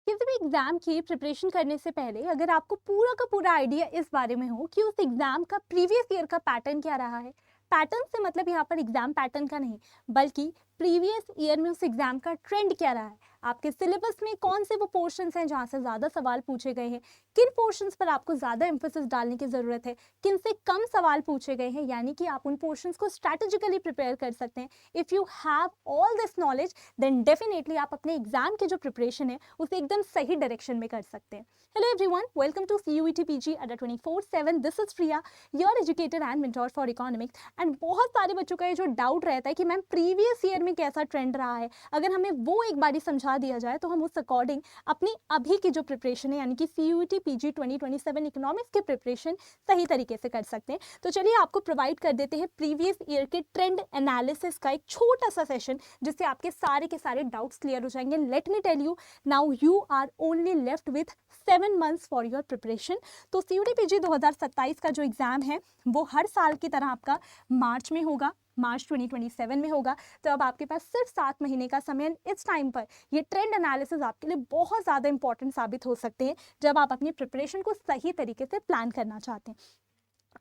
किसी भी एग्जाम की प्रिपरेशन करने से पहले अगर आपको पूरा का पूरा आइडिया इस बारे में हो कि उस एग्जाम का प्रीवियस ईयर का पैटर्न क्या रहा है। पैटर्न से मतलब यहाँ पर एग्जाम पैटर्न का नहीं, बल्कि प्रीवियस ईयर में उस एग्जाम का ट्रेंड क्या रहा है, आपके सिलेबस में कौन से वो पोर्शंस हैं जहाँ से ज़्यादा सवाल पूछे गए हैं, किन पोर्शंस पर आपको ज़्यादा एम्फोसिस डालने की ज़रूरत है, किन से कम सवाल पूछे गए हैं, यानी कि आप उन पोर्शंस को स्ट्रैटेजिकली प्रिपेयर कर सकते हैं। If you have all this knowledge then definitely आप अपने एग्जाम की जो प्रिपरेशन है उसे एकदम सही डायरेक्शन में कर सकते हैं। Hello everyone, welcome to CUET PG Adda 24/7। This is Priya, your educator and mentor for economics. And बहुत सारे बच्चों का ये जो डाउट रहता है कि मैम प्रीवियस ईयर में कैसा ट्रेंड रहा है, अगर हमें वो एक बारी समझा दिया जाए तो हम उस अकॉर्डिंग अपनी अभी की जो प्रिपरेशन है यानी कि CUET PG 2027 इकोनॉमिक्स की प्रिपरेशन सही तरीके से कर सकते हैं। तो चलिए आपको प्रोवाइड कर देते हैं प्रीवियस ईयर के ट्रेंड एनालिसिस का एक छोटा सा सेशन, जिससे आपके सारे के सारे डाउट्स क्लियर हो जाएंगे। Let me tell you, now you are only left with 7 months for your preparation. तो CUET PG 2027 का जो एग्जाम है वो हर साल की तरह आपका मार्च में होगा, मार्च 2027 में होगा। तो अब आपके पास सिर्फ 7 महीने का समय। इस टाइम पर ये ट्रेंड एनालिसिस आपके लिए बहुत ज़्यादा इंपॉर्टेंट साबित हो सकते हैं जब आप अपनी प्रिपरेशन को सही तरीके से प्लान करना चाहते हैं।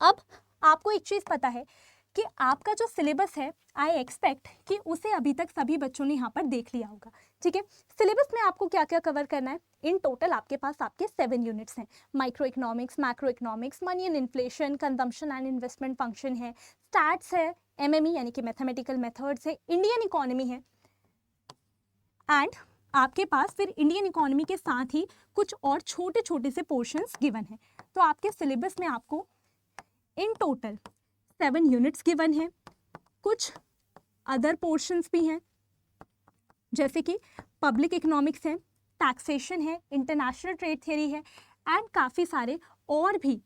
अब आपको एक चीज़ पता है कि आपका जो सिलेबस है, आई एक्सपेक्ट कि उसे अभी तक सभी बच्चों ने यहाँ पर देख लिया होगा। ठीक है, सिलेबस में आपको क्या क्या कवर करना है, इन टोटल आपके पास आपके 7 यूनिट्स हैं। Micro economics, macro economics, money and inflation, consumption and investment function है, स्टैट्स है, MME यानी कि मैथमेटिकल मेथड्स है, इंडियन इकोनॉमी है, एंड आपके पास फिर इंडियन इकोनॉमी के साथ ही कुछ और छोटे छोटे से पोर्शंस गिवन है। तो आपके सिलेबस में आपको इन टोटल 7 यूनिट्स गिवन है। कुछ अदर पोर्शंस भी हैं, जैसे कि पब्लिक इकोनॉमिक्स है, टैक्सेशन है, इंटरनेशनल ट्रेड थ्योरी है, एंड काफ़ी सारे और भी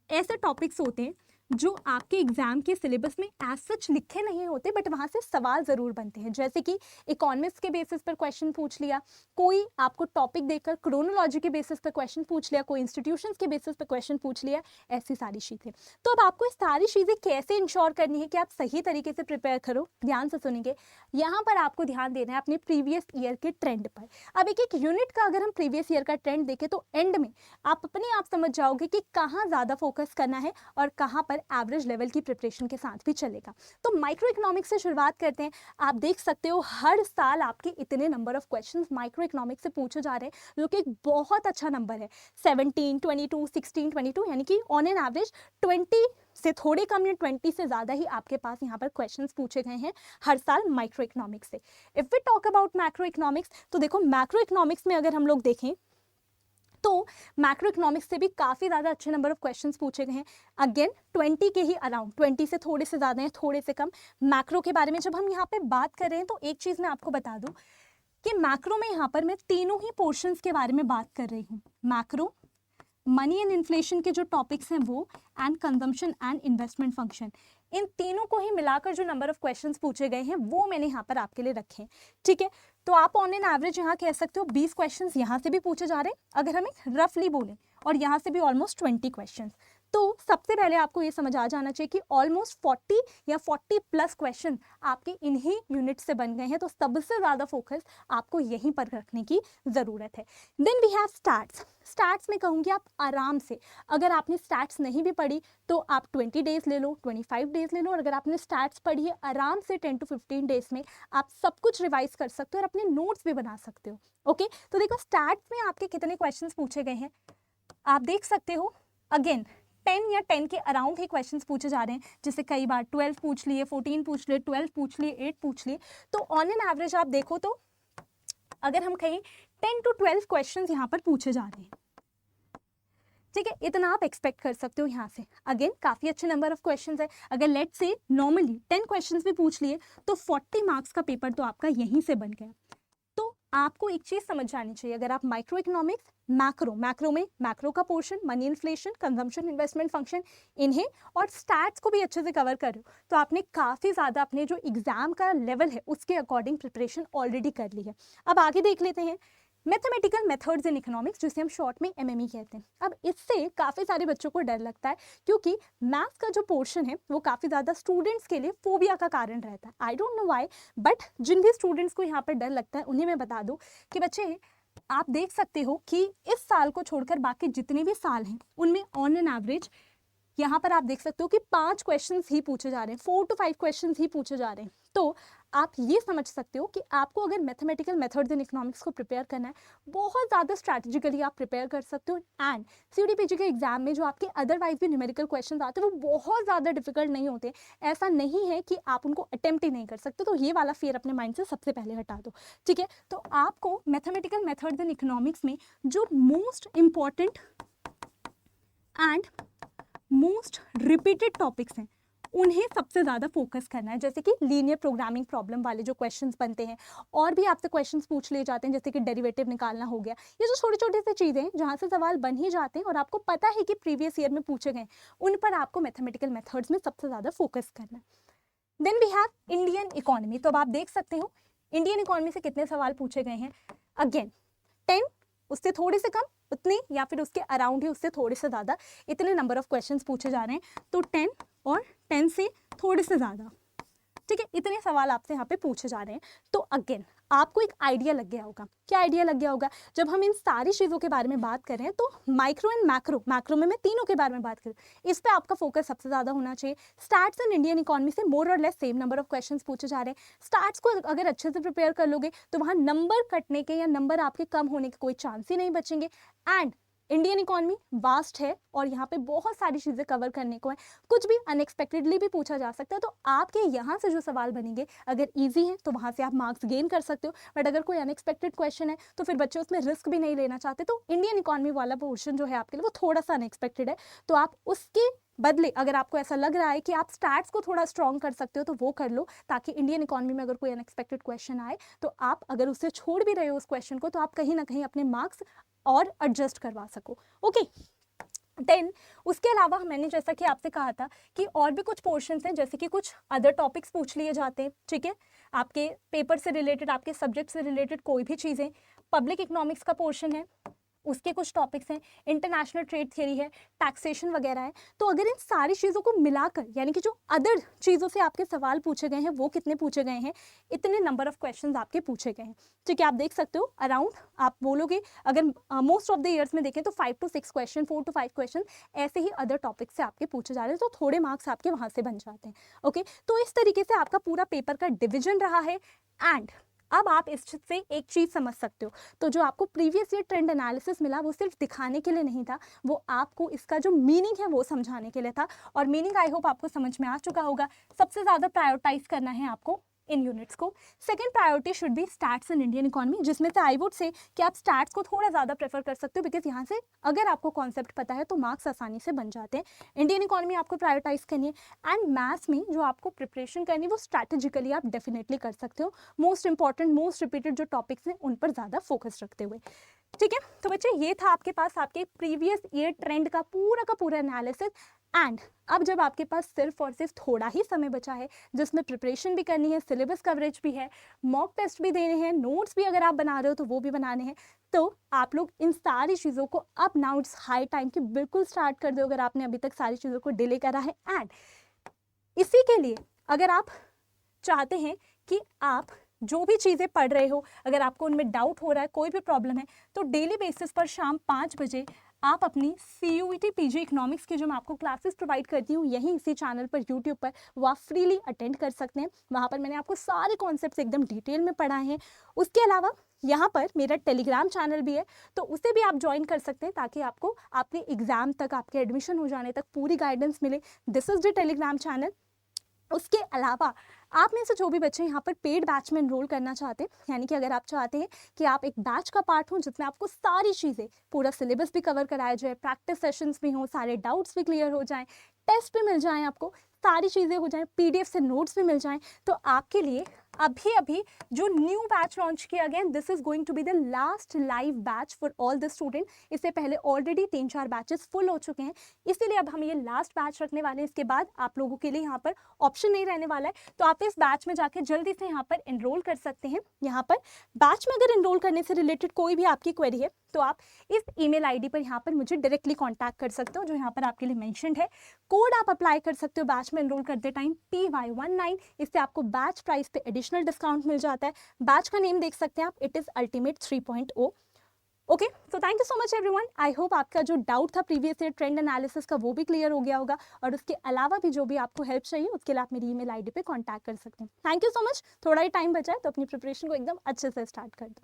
ऐसे टॉपिक्स होते हैं जो आपके एग्जाम के सिलेबस में एज सच लिखे नहीं होते, बट वहाँ से सवाल ज़रूर बनते हैं। जैसे कि इकोनॉमिक्स के बेसिस पर क्वेश्चन पूछ लिया, कोई आपको टॉपिक देकर क्रोनोलॉजी के बेसिस पर क्वेश्चन पूछ लिया, कोई इंस्टीट्यूशंस के बेसिस पर क्वेश्चन पूछ लिया, ऐसी सारी चीज़ें। तो अब आपको ये सारी चीज़ें कैसे इंश्योर करनी है कि आप सही तरीके से प्रिपेयर करो, ध्यान से सुनेंगे। यहाँ पर आपको ध्यान देना है अपने प्रीवियस ईयर के ट्रेंड पर। अब एक एक यूनिट का अगर हम प्रीवियस ईयर का ट्रेंड देखें तो एंड में आप अपने आप समझ जाओगे कि कहाँ ज़्यादा फोकस करना है और कहाँ पर एवरेज लेवल की प्रिपरेशन के साथ भी चलेगा। तो माइक्रो इकोनॉमिक्स से शुरुआत करते हैं। आप देख सकते हो हर साल आपके इतने number of questions micro economics से पूछे जा रहे हैं, जो कि एक बहुत अच्छा नंबर है। 17, 22, 16, 22, यानी कि ऑन एन एवरेज 20 से थोड़े कम या 20 से ज़्यादा ही आपके पास यहाँ पर क्वेश्चंस पूछे गए हैं हर साल माइक्रो इकोनॉमिक्स से। If we talk about macro economics, तो देखो मैक्रो इकोनॉमिक्स में अगर हम लोग देखें तो मैक्रो इकोनॉमिक्स से भी काफ़ी ज़्यादा अच्छे नंबर ऑफ क्वेश्चंस पूछे गए हैं। अगेन 20 के ही अराउंड, 20 से थोड़े से ज़्यादा हैं, थोड़े से कम। मैक्रो के बारे में जब हम यहाँ पे बात कर रहे हैं तो एक चीज़ मैं आपको बता दूँ कि मैक्रो में यहाँ पर मैं तीनों ही पोर्शंस के बारे में बात कर रही हूँ। मैक्रो, मनी एंड इन्फ्लेशन के जो टॉपिक्स हैं वो, and consumption and investment function, इन तीनों को ही मिलाकर जो नंबर ऑफ क्वेश्चंस पूछे गए हैं वो मैंने यहाँ पर आपके लिए रखे हैं। ठीक है, तो आप ऑन एन एवरेज यहाँ कह सकते हो 20 क्वेश्चंस यहाँ से भी पूछे जा रहे हैं अगर हम एक रफली बोलें, और यहाँ से भी ऑलमोस्ट 20 क्वेश्चंस। तो सबसे पहले आपको ये समझ आ जाना चाहिए कि ऑलमोस्ट 40 या 40 प्लस क्वेश्चन आपके इन्हीं यूनिट से बन गए हैं। तो सबसे ज़्यादा फोकस आपको यहीं पर रखने की ज़रूरत है। Then we have stats. Stats में कहूँगी आप आराम से, अगर आपने स्टैट्स नहीं भी पढ़ी तो आप 20 डेज ले लो, 25 डेज ले लो, और अगर आपने स्टैट्स पढ़ी है आराम से 10 to 15 डेज में आप सब कुछ रिवाइज कर सकते हो और अपने नोट्स भी बना सकते हो। ओके, तो देखो स्टैट्स में आपके कितने क्वेश्चंस पूछे गए हैं आप देख सकते हो। अगेन 10 या 10 के अराउंड ही क्वेश्चंस पूछे जा रहे हैं, जैसे कई बार 12 पूछ लिए, 14 पूछ लिए, 12 पूछ लिए, 8 पूछ लिए। तो ऑन एन एवरेज आप देखो तो अगर हम कहें 10 to 12 क्वेश्चंस यहाँ पर पूछे जा रहे हैं। ठीक है, इतना आप एक्सपेक्ट कर सकते हो यहाँ से। अगेन काफ़ी अच्छे नंबर ऑफ क्वेश्चंस है। अगर लेट से नॉर्मली 10 क्वेश्चंस भी पूछ लिए तो 40 मार्क्स का पेपर तो आपका यहीं से बन गया। तो आपको एक चीज़ समझ जानी चाहिए, अगर आप माइक्रो इकोनॉमिक्स, मैक्रो में मैक्रो का portion, money inflation, consumption, investment function, इन्हें और स्टैट्स को भी अच्छे से कवर कर रहे हो तो आपने काफ़ी ज़्यादा अपने जो एग्जाम का लेवल है उसके अकॉर्डिंग प्रिपरेशन ऑलरेडी कर ली है। अब आगे देख लेते हैं मैथमेटिकल मेथड्स इन इकोनॉमिक्स, जिसे हम शॉर्ट में MME कहते हैं। अब इससे काफ़ी सारे बच्चों को डर लगता है, क्योंकि मैथ्स का जो पोर्शन है वो काफ़ी ज़्यादा स्टूडेंट्स के लिए फोबिया का कारण रहता है। I don't know why, but जिन भी स्टूडेंट्स को यहाँ पर डर लगता है उन्हें मैं बता दूँ कि बच्चे आप देख सकते हो कि इस साल को छोड़कर बाकी जितने भी साल हैं उनमें ऑन एन एवरेज यहाँ पर आप देख सकते हो कि 5 क्वेश्चंस ही पूछे जा रहे हैं, 4 to 5 क्वेश्चंस ही पूछे जा रहे हैं। तो आप ये समझ सकते हो कि आपको अगर मैथमेटिकल मेथड्स इन इकोनॉमिक्स को प्रिपेयर करना है, बहुत ज़्यादा स्ट्रैटेजिकली आप प्रिपेयर कर सकते हो। एंड CUDPG के एग्जाम में जो आपके अदरवाइज भी न्यूमेरिकल क्वेश्चन आते हैं वो बहुत ज़्यादा डिफिकल्ट नहीं होते। ऐसा नहीं है कि आप उनको अटेम्प्ट ही नहीं कर सकते, तो ये वाला फियर अपने माइंड से सबसे पहले हटा दो, ठीक है। तो आपको मैथमेटिकल मेथड्स इन इकोनॉमिक्स में जो most important and most repeated topics हैं उन्हें सबसे ज़्यादा फोकस करना है। जैसे कि लीनियर प्रोग्रामिंग प्रॉब्लम वाले जो क्वेश्चंस बनते हैं, और भी आपसे क्वेश्चंस पूछ लिए जाते हैं, जैसे कि डेरिवेटिव निकालना हो गया। ये जो छोटी छोटी सी चीज़ें हैं जहाँ से सवाल बन ही जाते हैं और आपको पता है कि प्रीवियस ईयर में पूछे गए, उन पर आपको मैथमेटिकल मेथड्स में सबसे ज़्यादा फोकस करना है। Then we have Indian economy. तो अब आप देख सकते हो इंडियन इकोनॉमी से कितने सवाल पूछे गए हैं। अगेन 10, उससे थोड़े से कम, उतने या फिर उसके अराउंड ही, उससे थोड़े से ज़्यादा, इतने नंबर ऑफ क्वेश्चंस पूछे जा रहे हैं। तो 10 और 10 से थोड़े से ज़्यादा, ठीक है, इतने सवाल आपसे यहाँ पे पूछे जा रहे हैं। तो अगेन आपको एक आइडिया लग गया होगा। क्या आइडिया लग गया होगा? जब हम इन सारी चीज़ों के बारे में बात कर रहे हैं तो माइक्रो एंड मैक्रो, मैक्रो में मैं तीनों के बारे में बात करूँ, इस पे आपका फोकस सबसे ज़्यादा होना चाहिए। स्टार्ट्स एंड इंडियन इकोनॉमी से मोर और less same number of questions पूछे जा रहे हैं। स्टार्ट्स को अगर अच्छे से प्रिपेयर कर लोगे तो वहाँ नंबर कटने के या नंबर आपके कम होने के कोई चांस ही नहीं बचेंगे। एंड इंडियन इकोनॉमी वास्ट है और यहाँ पे बहुत सारी चीज़ें कवर करने को है, कुछ भी अनएक्सपेक्टेडली भी पूछा जा सकता है। तो आपके यहाँ से जो सवाल बनेंगे अगर इजी हैं तो वहाँ से आप मार्क्स गेन कर सकते हो, बट अगर कोई अनएक्सपेक्टेड क्वेश्चन है तो फिर बच्चे उसमें रिस्क भी नहीं लेना चाहते। तो इंडियन इकोनॉमी वाला पोर्शन जो है आपके लिए वो थोड़ा सा अनएक्सपेक्टेड है, तो आप उसके बदले अगर आपको ऐसा लग रहा है कि आप स्टार्ट्स को थोड़ा स्ट्रॉन्ग कर सकते हो तो वो कर लो, ताकि इंडियन इकोनॉमी में अगर कोई अनएक्सपेक्टेड क्वेश्चन आए तो आप अगर उससे छोड़ भी रहे हो उस क्वेश्चन को तो आप कहीं ना कहीं अपने मार्क्स और एडजस्ट करवा सको। ओके, देन उसके अलावा मैंने जैसा कि आपसे कहा था कि और भी कुछ पोर्शंस हैं, जैसे कि कुछ अदर टॉपिक्स पूछ लिए जाते हैं, ठीक है, आपके पेपर से रिलेटेड, आपके सब्जेक्ट से रिलेटेड कोई भी चीज़ें। पब्लिक इकोनॉमिक्स का पोर्शन है, उसके कुछ टॉपिक्स हैं, इंटरनेशनल ट्रेड थियरी है, टैक्सेशन वगैरह है। तो अगर इन सारी चीज़ों को मिलाकर, यानी कि जो अदर चीज़ों से आपके सवाल पूछे गए हैं वो कितने पूछे गए हैं, इतने नंबर ऑफ क्वेश्चंस आपके पूछे गए हैं, ठीक है। आप देख सकते हो अराउंड, आप बोलोगे अगर मोस्ट ऑफ द ईयर्स में देखें तो 5 to 6 क्वेश्चन, 4 to 5 क्वेश्चन ऐसे ही अदर टॉपिक से आपके पूछे जा रहे हैं, तो थोड़े मार्क्स आपके वहाँ से बन जाते हैं। ओके, तो इस तरीके से आपका पूरा पेपर का डिविजन रहा है। एंड अब आप इससे एक चीज़ समझ सकते हो, तो जो आपको प्रीवियस ईयर ट्रेंड एनालिसिस मिला वो सिर्फ दिखाने के लिए नहीं था, वो आपको इसका जो मीनिंग है वो समझाने के लिए था। और मीनिंग आई होप आपको समझ में आ चुका होगा। सबसे ज़्यादा प्रायोरिटाइज करना है आपको इन यूनिट्स को। Second priority should be stats in Indian economy, जिसमें से आई वुड से कि आप स्टैट्स को थोड़ा ज़्यादा प्रेफर कर सकते हो, बिकॉज यहाँ से अगर आपको कॉन्सेप्ट पता है तो मार्क्स आसानी से बन जाते हैं। इंडियन इकोनॉमी आपको प्रायोरिटाइज करनी है। एंड मैथ्स में जो आपको प्रिपरेशन करनी है वो स्ट्रैटेजिकली आप डेफिनेटली कर सकते हो, मोस्ट इंपॉर्टेंट, मोस्ट रिपीटेड जो टॉपिक्स हैं उन पर ज़्यादा फोकस रखते हुए, ठीक है। तो बच्चे ये था आपके पास आपके प्रीवियस ईयर ट्रेंड का पूरा एनालिसिस। एंड अब जब आपके पास सिर्फ और सिर्फ थोड़ा ही समय बचा है जिसमें प्रिपरेशन भी करनी है, सिलेबस कवरेज भी है, मॉक टेस्ट भी देने हैं, नोट्स भी अगर आप बना रहे हो तो वो भी बनाने हैं, तो आप लोग इन सारी चीज़ों को अब नाउ इट्स हाई टाइम कि बिल्कुल स्टार्ट कर दो अगर आपने अभी तक सारी चीज़ों को डिले करा है। एंड इसी के लिए अगर आप चाहते हैं कि आप जो भी चीज़ें पढ़ रहे हो, अगर आपको उनमें डाउट हो रहा है, कोई भी प्रॉब्लम है, तो डेली बेसिस पर शाम 5 बजे आप अपनी CUET PG इकोनॉमिक्स की जो मैं आपको क्लासेस प्रोवाइड करती हूँ यहीं इसी चैनल पर यूट्यूब पर, वो आप फ्रीली अटेंड कर सकते हैं। वहाँ पर मैंने आपको सारे कॉन्सेप्ट्स एकदम डिटेल में पढ़ाए हैं। उसके अलावा यहाँ पर मेरा टेलीग्राम चैनल भी है, तो उसे भी आप ज्वाइन कर सकते हैं ताकि आपको आपके एग्ज़ाम तक, आपके एडमिशन हो जाने तक पूरी गाइडेंस मिले। This is the Telegram channel. उसके अलावा आप में से जो भी बच्चे यहाँ पर पेड बैच में एनरोल करना चाहते हैं, यानी कि अगर आप चाहते हैं कि आप एक बैच का पार्ट हो जिसमें आपको सारी चीज़ें, पूरा सिलेबस भी कवर कराया जाए, प्रैक्टिस सेशंस भी हों, सारे डाउट्स भी क्लियर हो जाएं, टेस्ट भी मिल जाएं, आपको सारी चीज़ें हो जाएं, PDF से नोट्स भी मिल जाएं, तो आपके लिए अभी जो न्यू बैच लॉन्च किया गया, this is going to be the last live batch for all the student. इससे पहले ऑलरेडी 3-4 बैचेस फुल हो चुके हैं, इसीलिए अब हम ये लास्ट बैच रखने वाले हैं। इसके बाद आप लोगों के लिए यहाँ पर ऑप्शन नहीं रहने वाला है, तो आप इस बैच में जाकर जल्दी से यहाँ पर एनरोल कर सकते हैं। यहाँ पर बैच में अगर एनरोल करने से रिलेटेड कोई भी आपकी क्वेरी है तो आप इस ईमेल आईडी पर यहाँ पर मुझे डायरेक्टली कांटेक्ट कर सकते हो, जो यहाँ पर आपके लिए मेंशन्ड है। कोड आप अप्लाई कर सकते हो बैच में एनरोल करते टाइम PY19, इससे आपको बैच प्राइस पे एडिशनल डिस्काउंट मिल जाता है। बैच का नेम देख सकते हैं आप, it is ultimate 3.0। Okay, so thank you so much everyone. I hope आपका जो डाउट था प्रीवियस ईयर ट्रेंड एनालिसिस का वो भी क्लियर हो गया होगा, और उसके अलावा भी जो भी आपको हेल्प चाहिए उसके लिए आप मेरी ईमेल आईडी पे कांटेक्ट कर सकते हैं। Thank you so much. थोड़ा ही टाइम बचा है तो अपनी प्रिपरेशन को एकदम अच्छे से स्टार्ट कर दो।